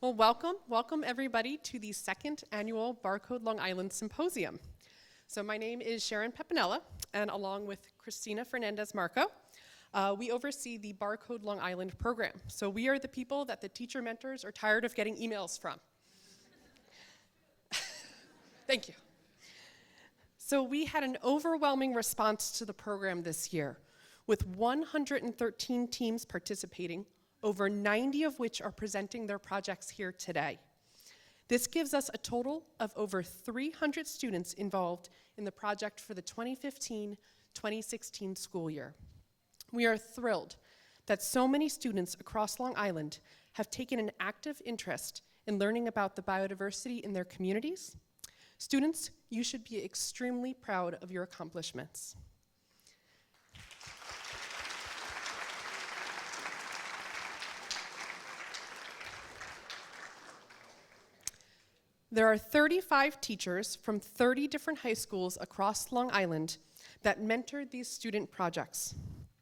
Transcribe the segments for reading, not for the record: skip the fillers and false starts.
Well, welcome everybody to the second annual Barcode Long Island Symposium. So my name is Sharon Pepenella, and along with Christina Fernandez-Marco, we oversee the Barcode Long Island program. So we are the people that the teacher mentors are tired of getting emails from. Thank you. So we had an overwhelming response to the program this year, with 113 teams participating, over 90 of which are presenting their projects here today. This gives us a total of over 300 students involved in the project for the 2015-2016 school year. We are thrilled that so many students across Long Island have taken an active interest in learning about the biodiversity in their communities. Students, you should be extremely proud of your accomplishments. There are 35 teachers from 30 different high schools across Long Island that mentored these student projects.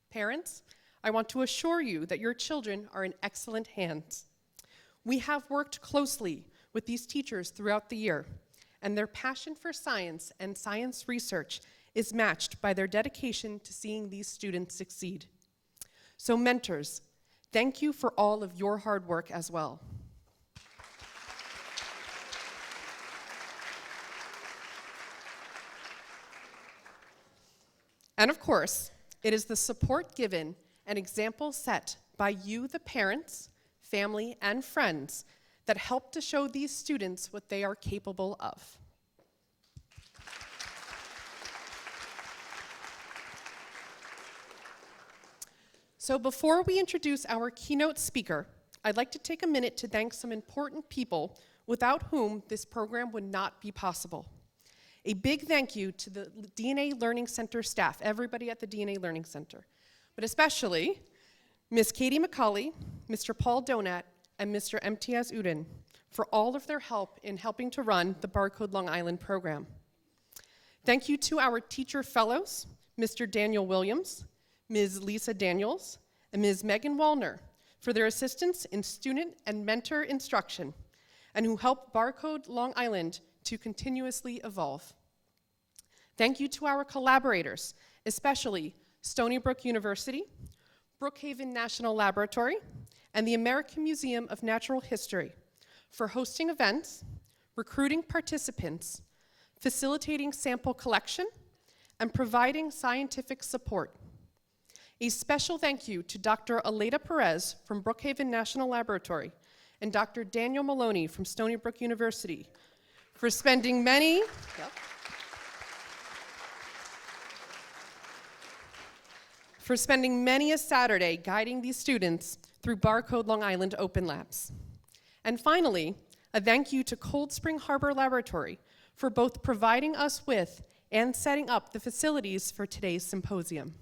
Parents, I want to assure you that your children are in excellent hands. We have worked closely with these teachers throughout the year, and their passion for science and science research is matched by their dedication to seeing these students succeed. So mentors, thank you for all of your hard work as well. And of course, it is the support given and example set by you, the parents, family, and friends that help to show these students what they are capable of. So before we introduce our keynote speaker, I'd like to take a minute to thank some important people without whom this program would not be possible. A big thank you to the DNA Learning Center staff, everybody at the DNA Learning Center, but especially Ms. Katie McCauley, Mr. Paul Donat, and Mr. Imtiaz Udin for all of their help in helping to run the Barcode Long Island program. Thank you to our teacher fellows, Mr. Daniel Williams, Ms. Lisa Daniels, and Ms. Megan Wallner for their assistance in student and mentor instruction, and who helped Barcode Long Island to continuously evolve. Thank you to our collaborators, especially Stony Brook University, Brookhaven National Laboratory, and the American Museum of Natural History for hosting events, recruiting participants, facilitating sample collection, and providing scientific support. A special thank you to Dr. Aleda Perez from Brookhaven National Laboratory and Dr. Daniel Maloney from Stony Brook University for spending many a Saturday guiding these students through Barcode Long Island Open Labs. And finally, a thank you to Cold Spring Harbor Laboratory for both providing us with and setting up the facilities for today's symposium.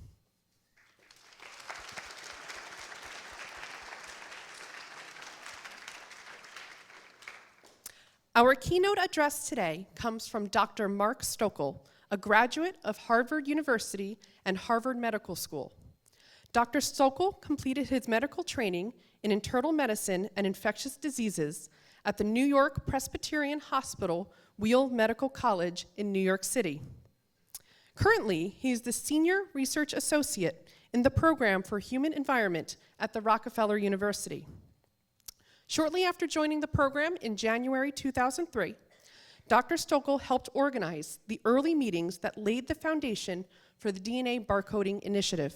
Our keynote address today comes from Dr. Mark Stoeckle, a graduate of Harvard University and Harvard Medical School. Dr. Stoeckle completed his medical training in internal medicine and infectious diseases at the New York Presbyterian Hospital Weill Medical College in New York City. Currently, he is the Senior Research Associate in the Program for Human Environment at the Rockefeller University. Shortly after joining the program in January 2003, Dr. Stoeckle helped organize the early meetings that laid the foundation for the DNA barcoding initiative,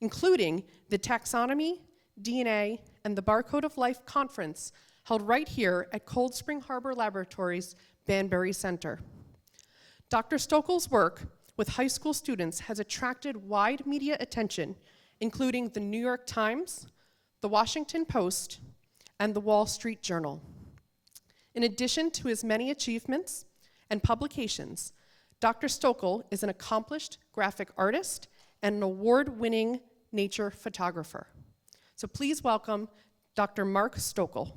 including the Taxonomy, DNA, and the Barcode of Life conference held right here at Cold Spring Harbor Laboratories Banbury Center. Dr. Stoeckle's work with high school students has attracted wide media attention, including the New York Times, the Washington Post, and the Wall Street Journal. In addition to his many achievements and publications, Dr. Stoeckle is an accomplished graphic artist and an award-winning nature photographer. So please welcome Dr. Mark Stoeckle.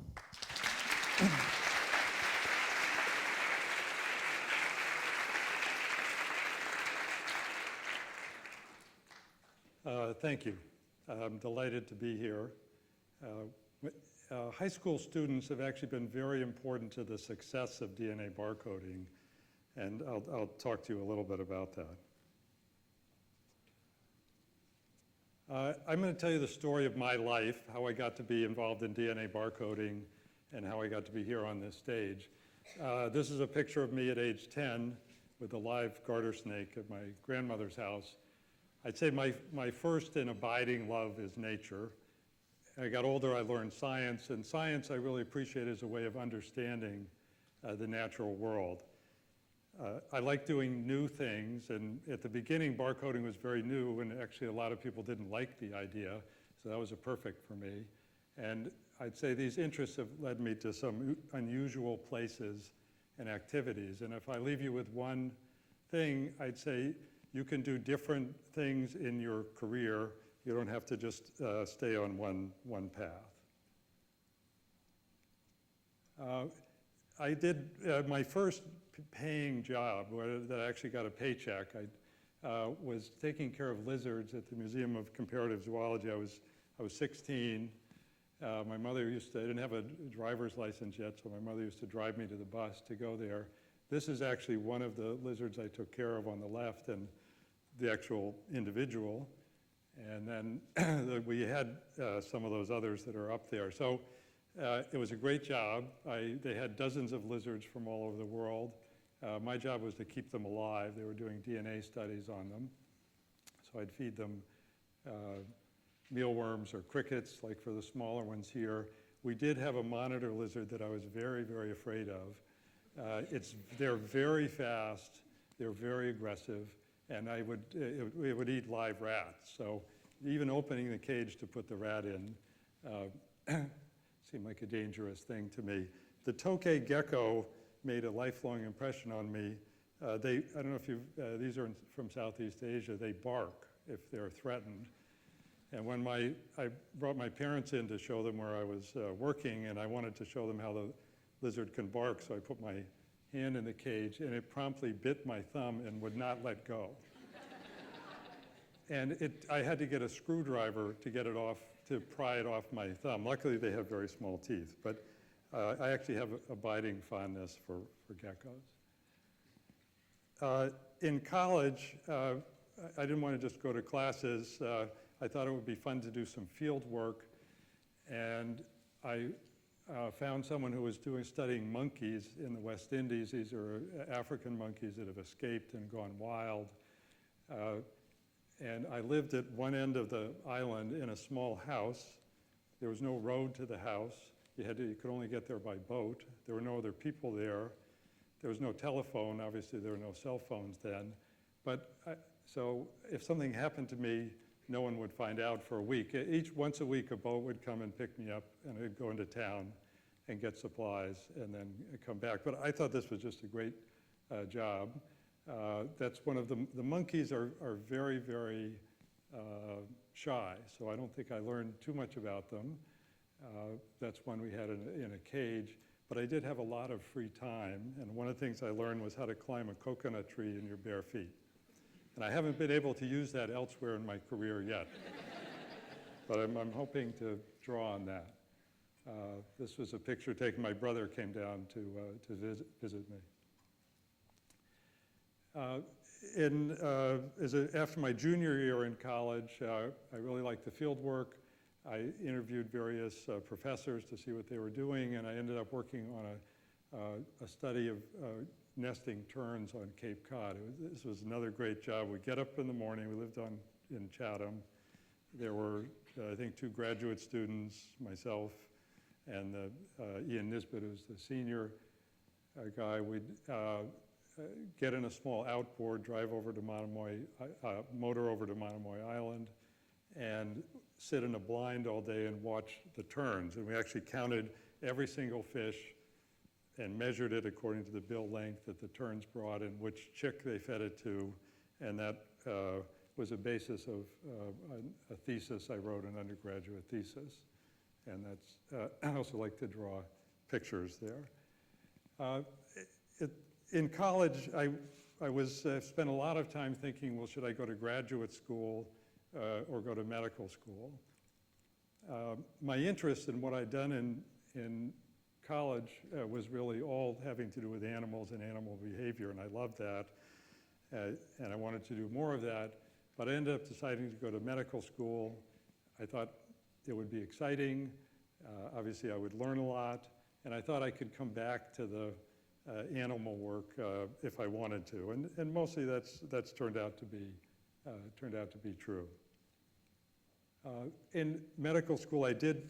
Thank you. I'm delighted to be here. high school students have actually been very important to the success of DNA barcoding, and I'll talk to you a little bit about that. I'm going to tell you the story of my life, how I got to be involved in DNA barcoding, and how I got to be here on this stage. This is a picture of me at age 10 with a live garter snake at my grandmother's house. I'd say my first and abiding love is nature. As I got older, I learned science, and science I really appreciate as a way of understanding the natural world. I like doing new things, and at the beginning, barcoding was very new, and actually a lot of people didn't like the idea, so that was a perfect for me. And I'd say these interests have led me to some unusual places and activities, and if I leave you with one thing, I'd say you can do different things in your career. You don't have to just stay on one path. I did my first paying job that I actually got a paycheck. I was taking care of lizards at the Museum of Comparative Zoology. I was 16. My mother I didn't have a driver's license yet, so my mother used to drive me to the bus to go there. This is actually one of the lizards I took care of on the left, and the actual individual. And then we had some of those others that are up there. So it was a great job. They had dozens of lizards from all over the world. My job was to keep them alive. They were doing DNA studies on them. So I'd feed them mealworms or crickets, like for the smaller ones here. We did have a monitor lizard that I was very, very afraid of. They're very fast, they're very aggressive, and it would eat live rats. So even opening the cage to put the rat in seemed like a dangerous thing to me. The tokay gecko made a lifelong impression on me. I don't know if these are from Southeast Asia, they bark if they're threatened. And when I brought my parents in to show them where I was working, and I wanted to show them how the lizard can bark, so I put my hand in the cage, and it promptly bit my thumb and would not let go. And I had to get a screwdriver to get it off, to pry it off my thumb. Luckily, they have very small teeth, but I actually have abiding fondness for geckos. In college, I didn't want to just go to classes. I thought it would be fun to do some field work, and I found someone who was studying monkeys in the West Indies. These are African monkeys that have escaped and gone wild. And I lived at one end of the island in a small house. There was no road to the house. You could only get there by boat. There were no other people there. There was no telephone. Obviously, there were no cell phones then. So if something happened to me, no one would find out for a week. Once a week, a boat would come and pick me up, and I'd go into town and get supplies and then come back. But I thought this was just a great job. That's one of the monkeys are very, very shy, so I don't think I learned too much about them. That's one we had in a cage, but I did have a lot of free time, and one of the things I learned was how to climb a coconut tree in your bare feet. And I haven't been able to use that elsewhere in my career yet, but I'm hoping to draw on that. This was a picture taken. My brother came down to visit me. After my junior year in college, I really liked the field work. I interviewed various professors to see what they were doing, and I ended up working on a study of nesting terns on Cape Cod. This was another great job. We'd get up in the morning. We lived in Chatham. There were, I think, 2 graduate students, myself, and Ian Nisbet, who's the senior guy. We'd get in a small outboard, drive over to motor over to Monomoy Island, and sit in a blind all day and watch the terns. And we actually counted every single fish and measured it according to the bill length that the terns brought and which chick they fed it to. And that was a basis of a thesis I wrote, an undergraduate thesis. And I also like to draw pictures there. In college, I spent a lot of time thinking, well, should I go to graduate school or go to medical school? My interest in what I'd done in college was really all having to do with animals and animal behavior, and I loved that, and I wanted to do more of that, but I ended up deciding to go to medical school. I thought it would be exciting. Obviously, I would learn a lot, and I thought I could come back to the animal work if I wanted to, and mostly that's turned out to be true. In medical school, I did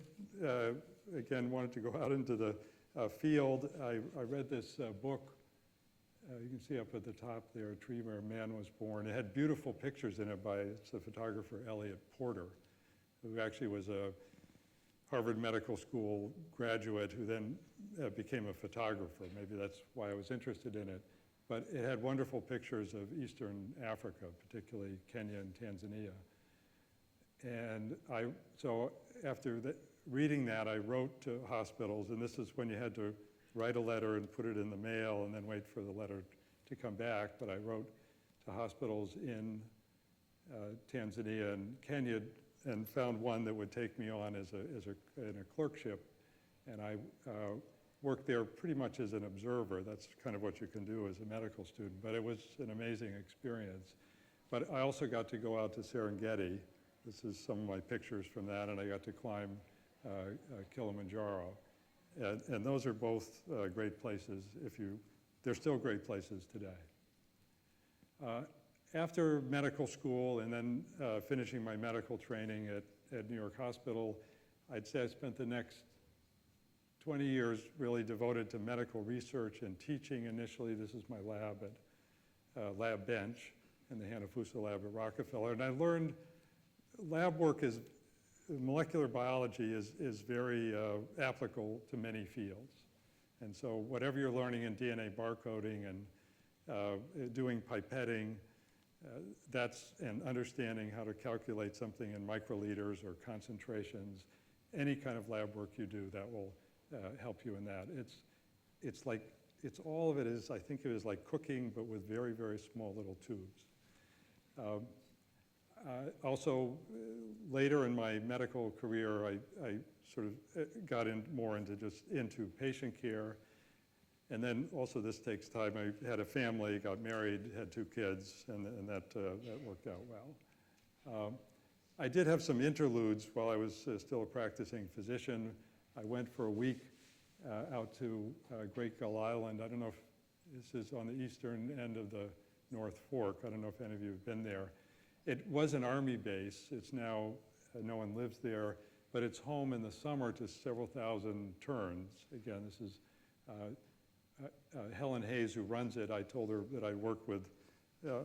again wanted to go out into the field. I read this book. You can see up at the top there, A Tree Where Man Was Born. It had beautiful pictures in it by the photographer Elliot Porter, who actually was a Harvard Medical School graduate who then became a photographer. Maybe that's why I was interested in it. But it had wonderful pictures of Eastern Africa, particularly Kenya and Tanzania. And so after reading that, I wrote to hospitals, and this is when you had to write a letter and put it in the mail and then wait for the letter to come back. But I wrote to hospitals in Tanzania and Kenya and found one that would take me on in a clerkship. And I worked there pretty much as an observer. That's kind of what you can do as a medical student. But it was an amazing experience. But I also got to go out to Serengeti. This is some of my pictures from that, and I got to climb Kilimanjaro. And those are both great places. They're still great places today. After medical school and then finishing my medical training at New York Hospital, I'd say I spent the next 20 years really devoted to medical research and teaching. Initially, this is my lab at Lab Bench in the Hanafusa lab at Rockefeller. And I learned lab work molecular biology is very applicable to many fields. And so whatever you're learning in DNA barcoding and doing pipetting, and understanding how to calculate something in microliters or concentrations, any kind of lab work you do, that will help you in that. All of it is, I think it is like cooking, but with very, very small little tubes. Also, later in my medical career, I sort of got more into patient care. And then also this takes time. I had a family, got married, had 2 kids, and that worked out well. I did have some interludes while I was still a practicing physician. I went for a week out to Great Gull Island. I don't know if this is on the eastern end of the North Fork. I don't know if any of you have been there. It was an Army base. It's now, no one lives there, but it's home in the summer to several thousand terns. Again, this is Helen Hayes, who runs it. I told her that I worked with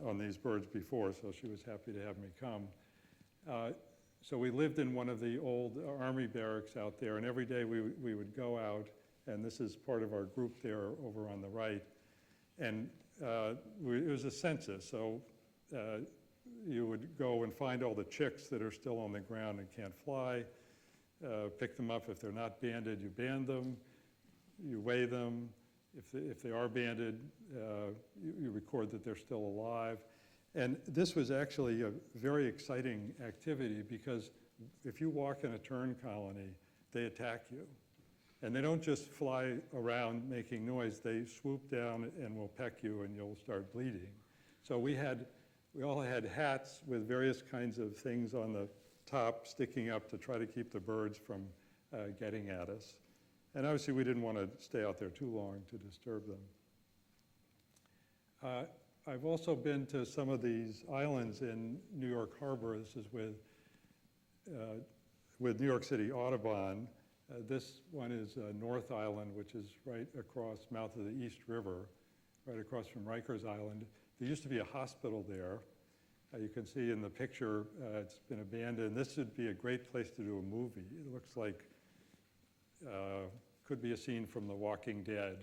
on these birds before, so she was happy to have me come. So we lived in one of the old Army barracks out there, and every day we would go out, and this is part of our group there over on the right. And it was a census, so you would go and find all the chicks that are still on the ground and can't fly, pick them up. If they're not banded, you band them, you weigh them. If they are banded, you record that they're still alive. And this was actually a very exciting activity because if you walk in a tern colony, they attack you. And they don't just fly around making noise, they swoop down and will peck you and you'll start bleeding. So we all had hats with various kinds of things on the top sticking up to try to keep the birds from getting at us. And obviously we didn't want to stay out there too long to disturb them. I've also been to some of these islands in New York Harbor. This is with New York City Audubon. This one is North Island, which is right across mouth of the East River, right across from Rikers Island. There used to be a hospital there. You can see in the picture, it's been abandoned. This would be a great place to do a movie. It looks like, could be a scene from The Walking Dead.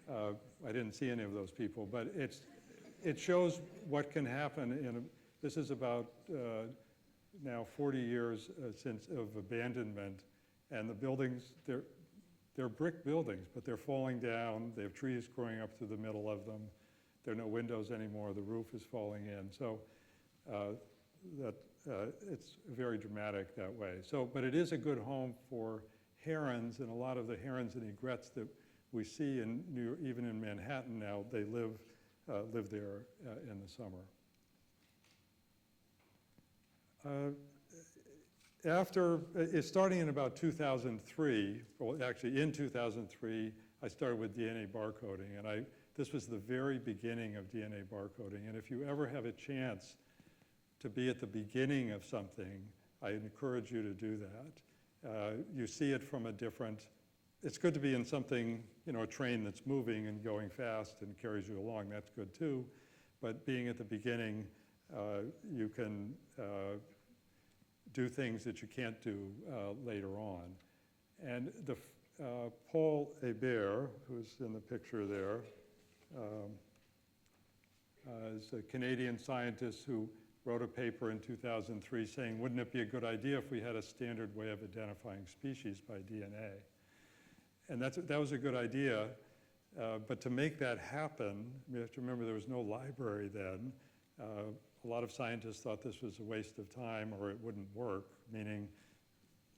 I didn't see any of those people, but it shows what can happen this is about now 40 years since of abandonment, and the buildings, they're brick buildings, but they're falling down. They have trees growing up through the middle of them. There are no windows anymore. The roof is falling in. So that it's very dramatic that way. So, but it is a good home for herons, and a lot of the herons and egrets that we see in even in Manhattan now, they live there in the summer. Starting in about 2003, well, actually in 2003, I started with DNA barcoding, and this was the very beginning of DNA barcoding. And if you ever have a chance to be at the beginning of something, I encourage you to do that. You see it from a different, it's good to be in something, a train that's moving and going fast and carries you along, that's good too. But being at the beginning, you can do things that you can't do later on. And Paul Hébert, who's in the picture there, is a Canadian scientist who wrote a paper in 2003 saying, wouldn't it be a good idea if we had a standard way of identifying species by DNA? And that was a good idea, but to make that happen, you have to remember there was no library then. A lot of scientists thought this was a waste of time or it wouldn't work, meaning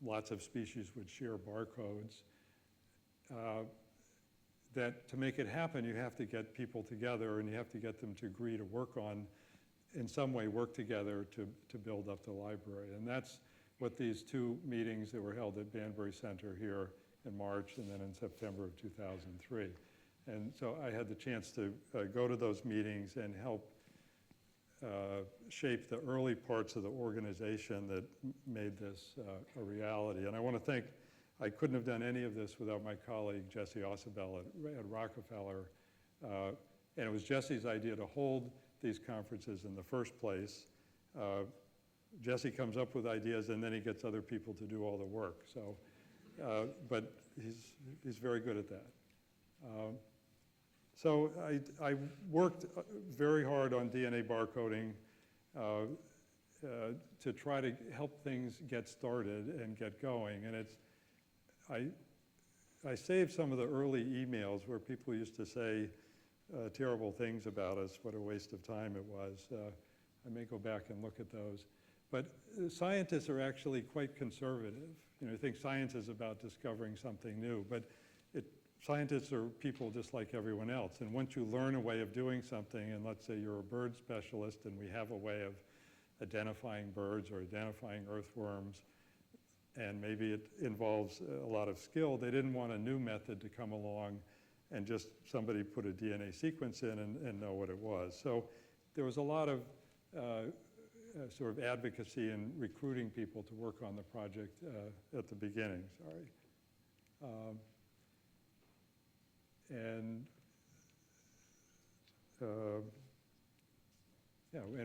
lots of species would share barcodes. That to make it happen, you have to get people together and you have to get them to agree to work on, in some way work together to build up the library. And that's what these two meetings that were held at Banbury Center here in March and then in September of 2003. And so I had the chance to go to those meetings and help shape the early parts of the organization that made this a reality. And I want to thank, I couldn't have done any of this without my colleague Jesse Ausubel at Rockefeller. And it was Jesse's idea to hold these conferences in the first place. Jesse comes up with ideas and then he gets other people to do all the work. So, but he's very good at that. So I worked very hard on DNA barcoding to try to help things get started and get going. And I saved some of the early emails where people used to say terrible things about us, what a waste of time it was. I may go back and look at those. But scientists are actually quite conservative. I think science is about discovering something new, but scientists are people just like everyone else. And once you learn a way of doing something, and let's say you're a bird specialist and we have a way of identifying birds or identifying earthworms, and maybe it involves a lot of skill, they didn't want a new method to come along and just somebody put a DNA sequence in and know what it was. So there was a lot of sort of advocacy and recruiting people to work on the project at the beginning, and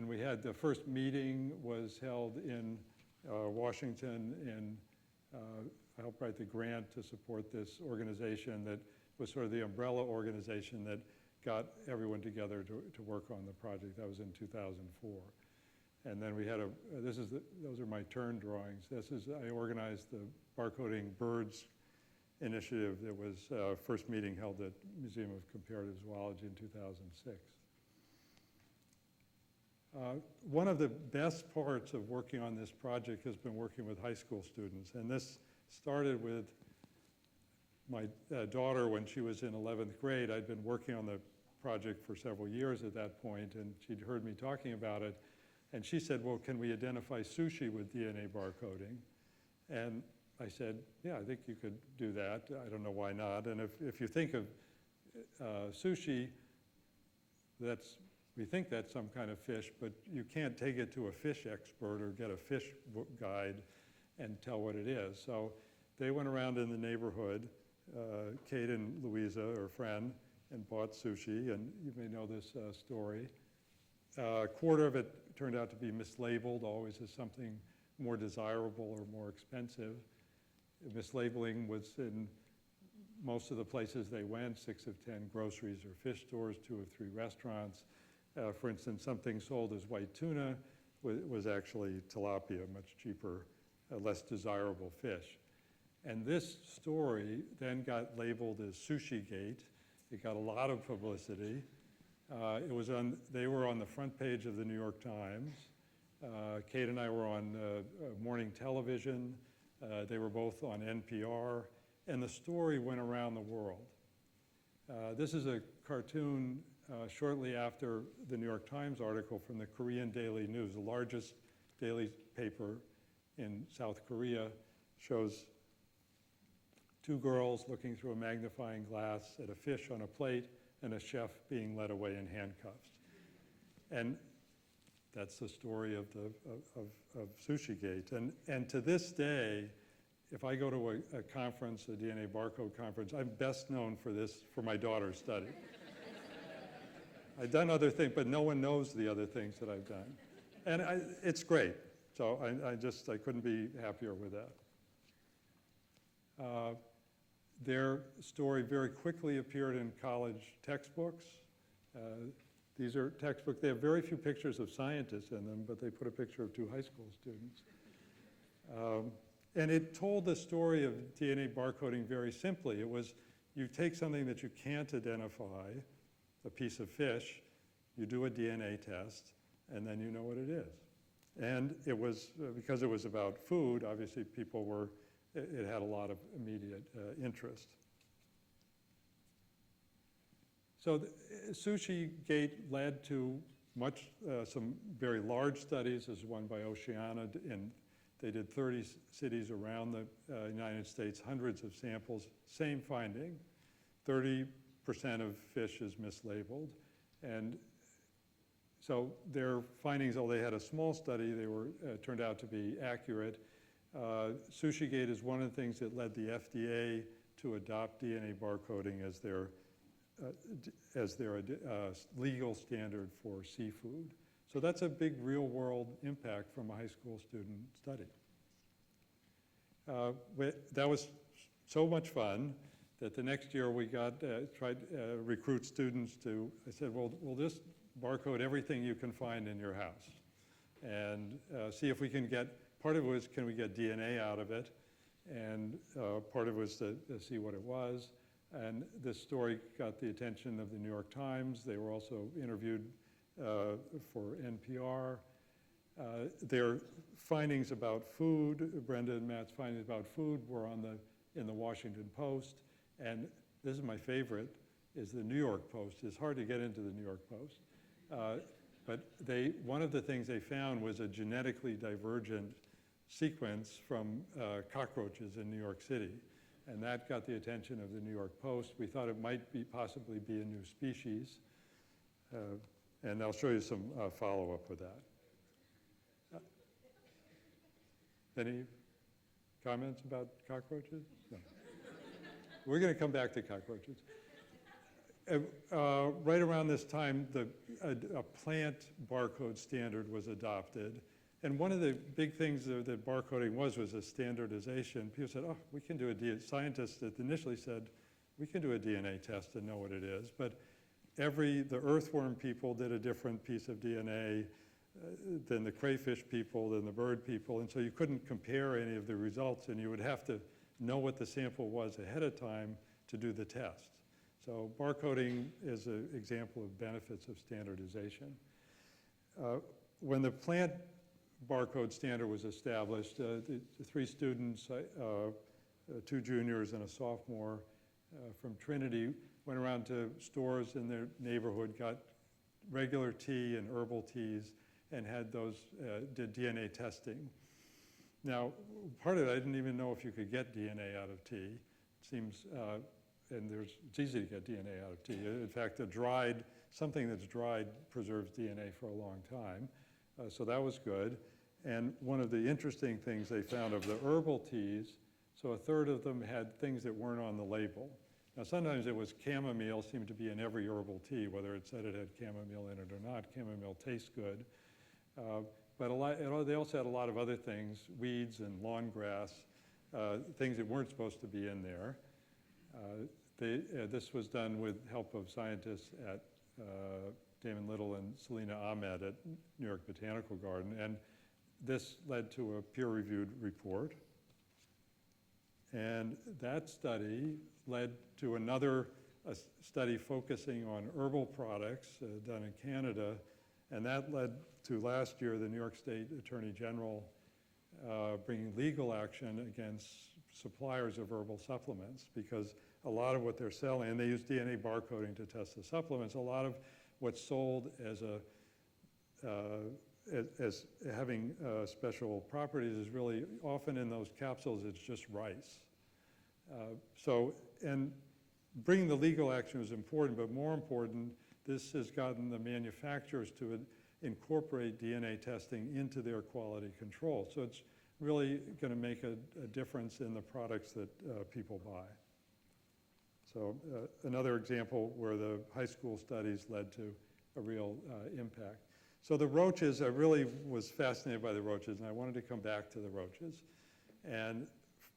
we had the first meeting was held in Washington, and I helped write the grant to support this organization that was sort of the umbrella organization that got everyone together to work on the project. That was in 2004. And then we had those are my turn drawings. I organized the Barcoding Birds initiative that was first meeting held at Museum of Comparative Zoology in 2006. One of the best parts of working on this project has been working with high school students. And this started with my daughter when she was in 11th grade. I'd been working on the project for several years at that point, and she'd heard me talking about it. And she said, well, can we identify sushi with DNA barcoding? And I said, yeah, I think you could do that. I don't know why not. And if you think of sushi, we think that's some kind of fish, but you can't take it to a fish expert or get a fish guide and tell what it is. So they went around in the neighborhood, Kate and Louisa, her friend, and bought sushi, and you may know this story. A quarter of it turned out to be mislabeled, always as something more desirable or more expensive. Mislabeling was in most of the places they went, 6 of 10 groceries or fish stores, 2 of 3 restaurants. For instance, something sold as white tuna was actually tilapia, much cheaper, less desirable fish. And this story then got labeled as Sushi Gate. It got a lot of publicity. They were on the front page of the New York Times. Kate and I were on morning television. They were both on NPR, and the story went around the world. This is a cartoon shortly after the New York Times article from the Korean Daily News, the largest daily paper in South Korea, shows two girls looking through a magnifying glass at a fish on a plate and a chef being led away in handcuffs. And that's the story of SushiGate. And to this day, if I go to a conference, a DNA barcode conference, I'm best known for this, for my daughter's study. I've done other things, but no one knows the other things that I've done. And it's great. So I couldn't be happier with that. Their story very quickly appeared in college textbooks. These are textbooks. They have very few pictures of scientists in them, but they put a picture of two high school students. And it told the story of DNA barcoding very simply. It was, you take something that you can't identify, a piece of fish, you do a DNA test, and then you know what it is. And it was, because it was about food, obviously people were, it had a lot of immediate interest. So SushiGate led to some very large studies. There's one by Oceana, and they did 30 cities around the United States, hundreds of samples, same finding. 30% of fish is mislabeled. And so their findings, although they had a small study, they were turned out to be accurate. SushiGate is one of the things that led the FDA to adopt DNA barcoding as their legal standard for seafood. So that's a big real-world impact from a high school student study. That was so much fun that the next year we tried to recruit students to, I said, well, we'll just barcode everything you can find in your house and see if we can get, part of it was, can we get DNA out of it? And part of it was to see what it was. And this story got the attention of the New York Times. They were also interviewed for NPR. Their findings about food, Brenda and Matt's findings about food were in the Washington Post. And this is my favorite, is the New York Post. It's hard to get into the New York Post. But one of the things they found was a genetically divergent sequence from cockroaches in New York City. And that got the attention of the New York Post. We thought it might possibly be a new species. And I'll show you some follow-up with that. Any comments about cockroaches? No. We're going to come back to cockroaches. Right around this time, a plant barcode standard was adopted. And one of the big things that barcoding was a standardization. People said, oh, we can do a DNA. Scientists that initially said, we can do a DNA test and know what it is. But the earthworm people did a different piece of DNA than the crayfish people, than the bird people. And so you couldn't compare any of the results, and you would have to know what the sample was ahead of time to do the test. So barcoding is an example of benefits of standardization. When the plant barcode standard was established, the three students, two juniors and a sophomore from Trinity, went around to stores in their neighborhood, got regular tea and herbal teas, and had did DNA testing. Now, part of it, I didn't even know if you could get DNA out of tea. It seems, it's easy to get DNA out of tea. In fact, something that's dried preserves DNA for a long time. So that was good. And one of the interesting things they found of the herbal teas, so a third of them had things that weren't on the label. Now sometimes it was chamomile, seemed to be in every herbal tea, whether it said it had chamomile in it or not. Chamomile tastes good. But they also had a lot of other things, weeds and lawn grass, things that weren't supposed to be in there. This was done with help of scientists at Damon Little and Selena Ahmed at New York Botanical Garden. And this led to a peer-reviewed report. And that study led to another study focusing on herbal products done in Canada. And that led to last year the New York State Attorney General bringing legal action against suppliers of herbal supplements, because a lot of what they're selling, and they use DNA barcoding to test the supplements, a lot of what's sold as having special properties is really often in those capsules it's just rice. And bringing the legal action is important, but more important, this has gotten the manufacturers to incorporate DNA testing into their quality control. So it's really going to make a difference in the products that people buy. So another example where the high school studies led to a real impact. So the roaches, I really was fascinated by the roaches, and I wanted to come back to the roaches. And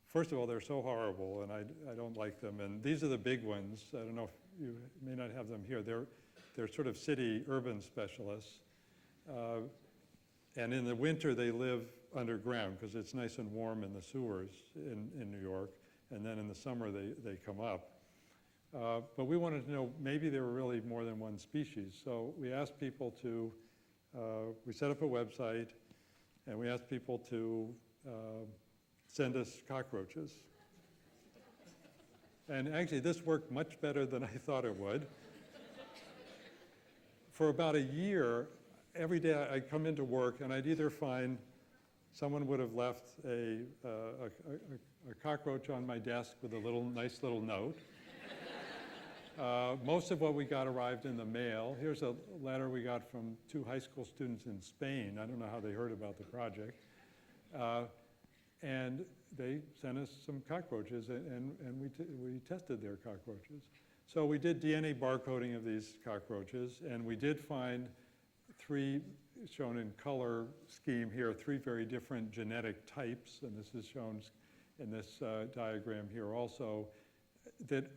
first of all, they're so horrible, and I don't like them. And these are the big ones. I don't know if you may not have them here. They're sort of city urban specialists. And in the winter, they live underground because it's nice and warm in the sewers in New York. And then in the summer, they come up. But we wanted to know, maybe there were really more than one species. So we asked people to, we set up a website, and we asked people to send us cockroaches. And actually, this worked much better than I thought it would. For about a year, every day I'd come into work, and I'd either find someone would have left a cockroach on my desk with a nice little note. Most of what we got arrived in the mail. Here's a letter we got from 2 high school students in Spain. I don't know how they heard about the project. And they sent us some cockroaches, and we tested their cockroaches. So we did DNA barcoding of these cockroaches, and we did find 3, shown in color scheme here, 3 very different genetic types, and this is shown in this diagram here also, that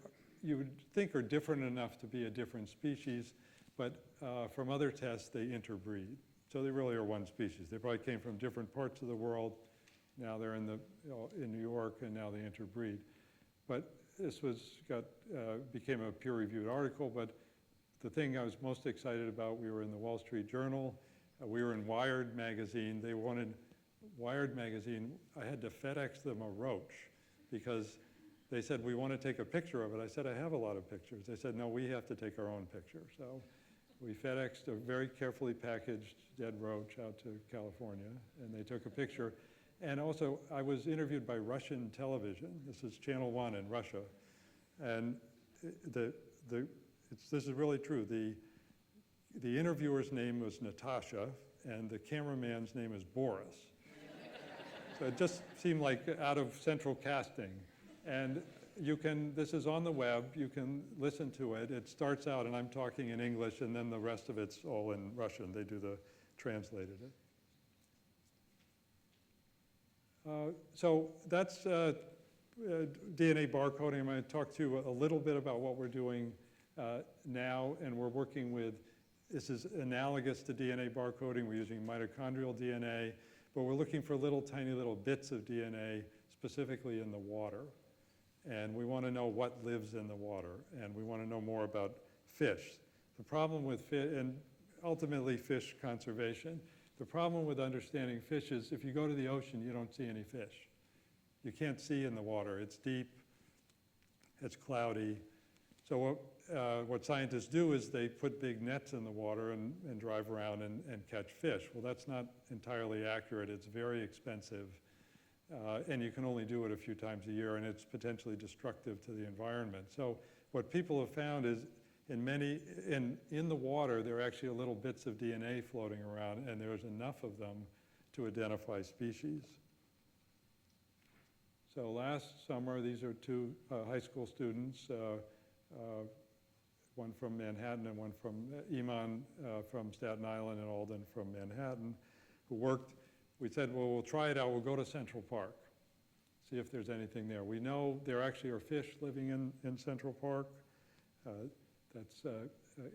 you would think are different enough to be a different species, but from other tests they interbreed. So they really are one species. They probably came from different parts of the world. Now they're in New York, and now they interbreed. But this became a peer-reviewed article, but the thing I was most excited about, we were in the Wall Street Journal, we were in Wired magazine. They wanted Wired magazine, I had to FedEx them a roach because they said, we want to take a picture of it. I said, I have a lot of pictures. They said, no, we have to take our own picture. So we FedExed a very carefully packaged dead roach out to California, and they took a picture. And also, I was interviewed by Russian television. This is Channel 1 in Russia. And this is really true. The interviewer's name was Natasha, and the cameraman's name is Boris. So it just seemed like out of central casting. And this is on the web, you can listen to it. It starts out, and I'm talking in English, and then the rest of it's all in Russian. They do the translated it. So that's DNA barcoding. I'm going to talk to you a little bit about what we're doing now, and we're working with, this is analogous to DNA barcoding. We're using mitochondrial DNA, but we're looking for tiny little bits of DNA, specifically in the water. And we want to know what lives in the water, and we want to know more about fish. The problem with fish, and ultimately fish conservation, the problem with understanding fish is if you go to the ocean, you don't see any fish. You can't see in the water. It's deep, it's cloudy. So what scientists do is they put big nets in the water and drive around and catch fish. Well, that's not entirely accurate. It's very expensive. And you can only do it a few times a year, and it's potentially destructive to the environment. So what people have found is in the water, there are actually little bits of DNA floating around, and there's enough of them to identify species. So last summer, these are 2 high school students, one from Manhattan and one from Iman from Staten Island, and Alden from Manhattan, who worked. We said, well, we'll try it out. We'll go to Central Park, see if there's anything there. We know there actually are fish living in Central Park. That's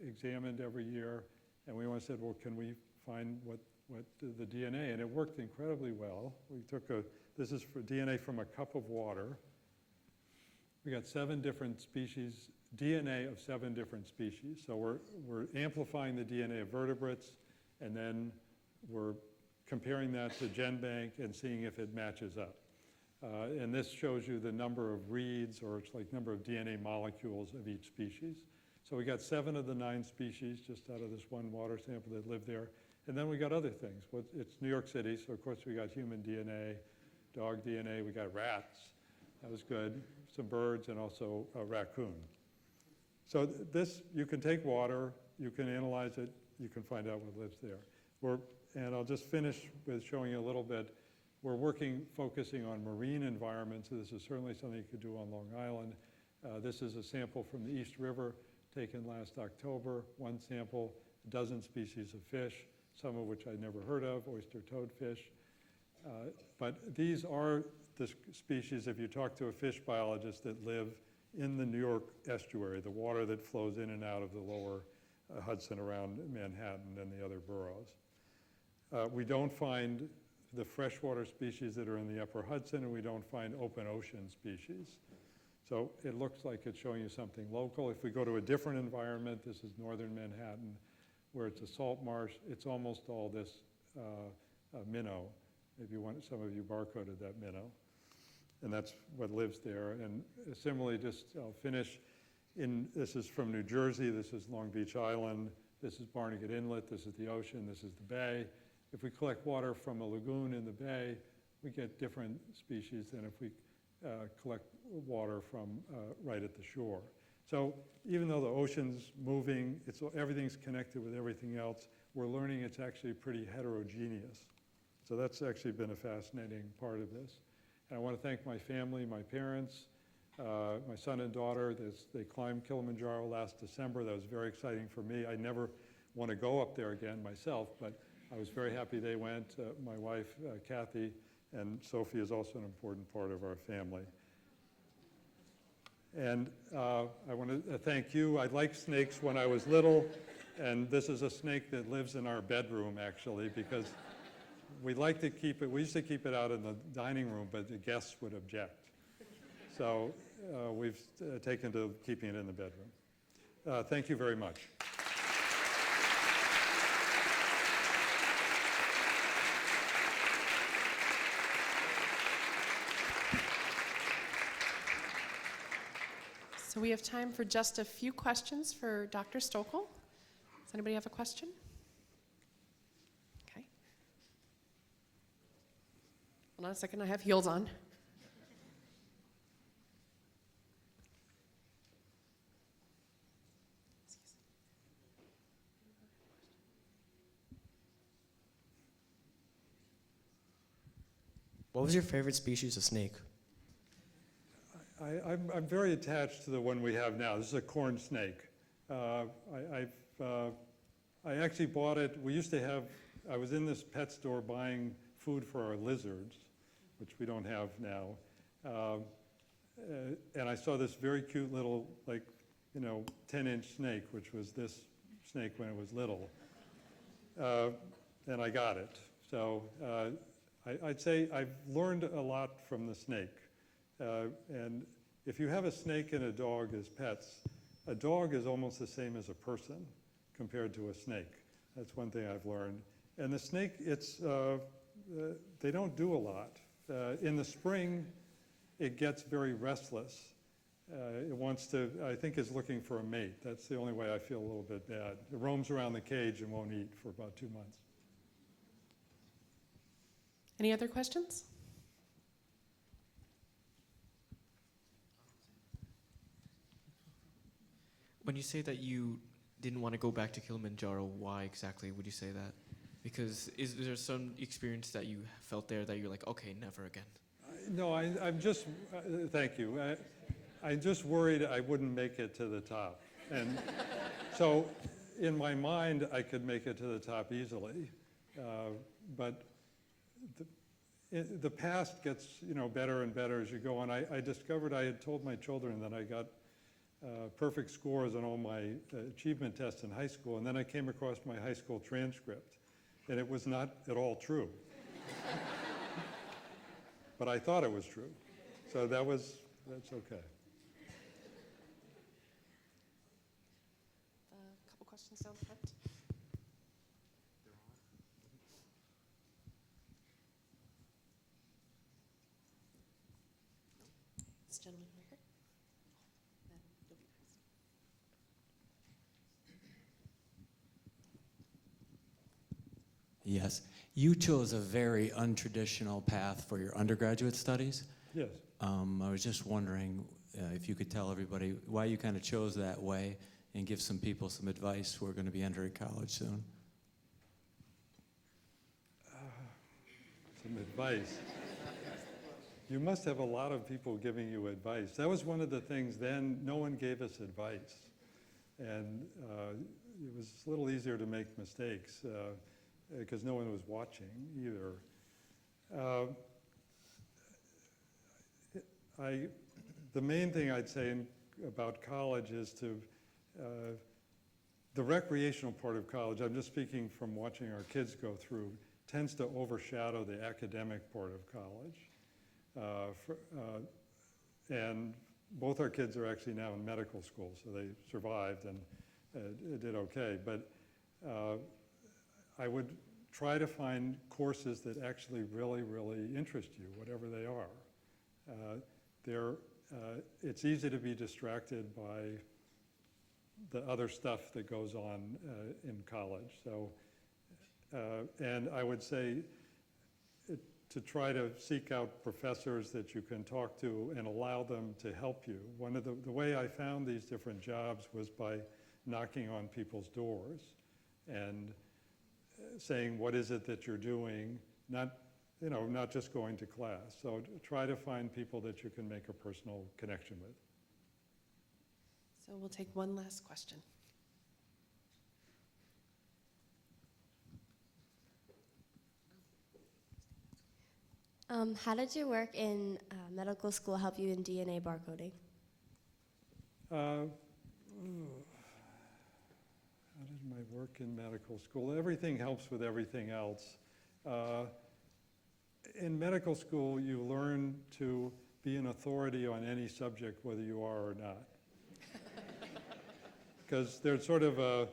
examined every year. And we said, well, can we find what the DNA? And it worked incredibly well. We took this is for DNA from a cup of water. We got 7 different species, DNA of 7 different species. So we're amplifying the DNA of vertebrates, and then we're comparing that to GenBank and seeing if it matches up. And this shows you the number of reads, or it's like number of DNA molecules of each species. So we got 7 of the 9 species just out of this one water sample that lived there. And then we got other things. It's New York City, so of course we got human DNA, dog DNA, we got rats. That was good. Some birds, and also a raccoon. So this, you can take water, you can analyze it, you can find out what lives there. And I'll just finish with showing you a little bit. We're focusing on marine environments, so this is certainly something you could do on Long Island. This is a sample from the East River taken last October. One sample, a dozen species of fish, some of which I'd never heard of, oyster toadfish. But these are the species, if you talk to a fish biologist, that live in the New York estuary, the water that flows in and out of the lower Hudson around Manhattan and the other boroughs. We don't find the freshwater species that are in the upper Hudson, and we don't find open ocean species. So it looks like it's showing you something local. If we go to a different environment, this is northern Manhattan, where it's a salt marsh, it's almost all this minnow. Maybe some of you barcoded that minnow. And that's what lives there. And similarly, I'll finish, this is from New Jersey, this is Long Beach Island, this is Barnegat Inlet, this is the ocean, this is the bay. If we collect water from a lagoon in the bay, we get different species than if we collect water from right at the shore. So even though the ocean's moving, everything's connected with everything else, we're learning it's actually pretty heterogeneous. So that's actually been a fascinating part of this. And I want to thank my family, my parents, my son and daughter. They climbed Kilimanjaro last December. That was very exciting for me. I never want to go up there again myself, but I was very happy they went. My wife, Kathy, and Sophie is also an important part of our family. And I want to thank you. I liked snakes when I was little, and this is a snake that lives in our bedroom, actually, because we like to keep it, we used to keep it out in the dining room, but the guests would object. So we've taken to keeping it in the bedroom. Thank you very much. So we have time for just a few questions for Dr. Stoeckle. Does anybody have a question? Okay. Hold on a second, I have heels on. What was your favorite species of snake? I'm very attached to the one we have now. This is a corn snake. I actually bought it. I was in this pet store buying food for our lizards, which we don't have now. And I saw this very cute little, 10-inch snake, which was this snake when it was little. And I got it. So I'd say I've learned a lot from the snake. And if you have a snake and a dog as pets, a dog is almost the same as a person compared to a snake. That's one thing I've learned. And the snake, they don't do a lot. In the spring, it gets very restless. It wants to, I think, is looking for a mate. That's the only way I feel a little bit bad. It roams around the cage and won't eat for about 2 months. Any other questions? When you say that you didn't want to go back to Kilimanjaro, why exactly would you say that? Because is there some experience that you felt there that you're like, okay, never again? No, I'm just, thank you. I'm just worried I wouldn't make it to the top. And so in my mind, I could make it to the top easily. But the past gets better and better as you go on. I discovered I had told my children that I got perfect scores on all my achievement tests in high school, and then I came across my high school transcript, and it was not at all true. But I thought it was true. So that's okay. A couple questions down the front. Yes. You chose a very untraditional path for your undergraduate studies. Yes. I was just wondering if you could tell everybody why you kind of chose that way and give some people some advice who are going to be entering college soon. Some advice. You must have a lot of people giving you advice. That was one of the things then, no one gave us advice. And it was a little easier to make mistakes because no one was watching either. The main thing I'd say about college is the recreational part of college, I'm just speaking from watching our kids go through, tends to overshadow the academic part of college. And both our kids are actually now in medical school, so they survived and did okay. But I would try to find courses that actually really, really interest you, whatever they are. It's easy to be distracted by the other stuff that goes on in college. So, and I would say to try to seek out professors that you can talk to and allow them to help you. One of the way I found these different jobs was by knocking on people's doors and saying, what is it that you're doing? Not just going to class. So try to find people that you can make a personal connection with. So we'll take one last question. How did your work in medical school help you in DNA barcoding? How did my work in medical school? Everything helps with everything else. In medical school, you learn to be an authority on any subject, whether you are or not. Because there's sort of a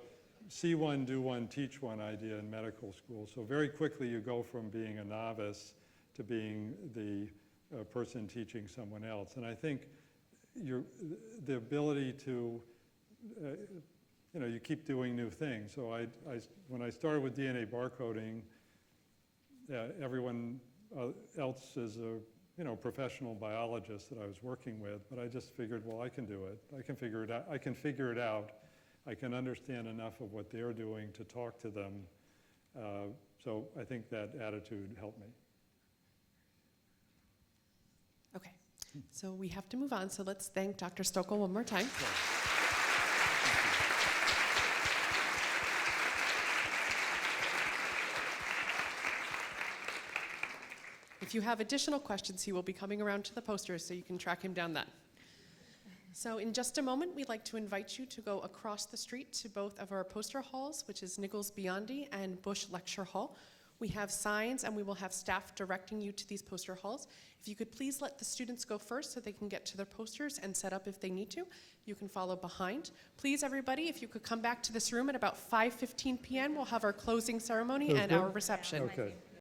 see one, do one, teach one idea in medical school. So very quickly you go from being a novice to being the person teaching someone else. And I think the ability to, you keep doing new things. So when I started with DNA barcoding, everyone else is a professional biologist that I was working with, but I just figured, well, I can do it. I can figure it out. I can understand enough of what they're doing to talk to them. So I think that attitude helped me. Okay, so we have to move on, so let's thank Dr. Stoeckle one more time. If you have additional questions, he will be coming around to the posters so you can track him down then. So in just a moment, we'd like to invite you to go across the street to both of our poster halls, which is Nichols Biondi and Bush Lecture Hall. We have signs and we will have staff directing you to these poster halls. If you could please let the students go first so they can get to their posters and set up if they need to. You can follow behind. Please, everybody, if you could come back to this room at about 5:15 p.m., we'll have our closing ceremony and our reception. Okay.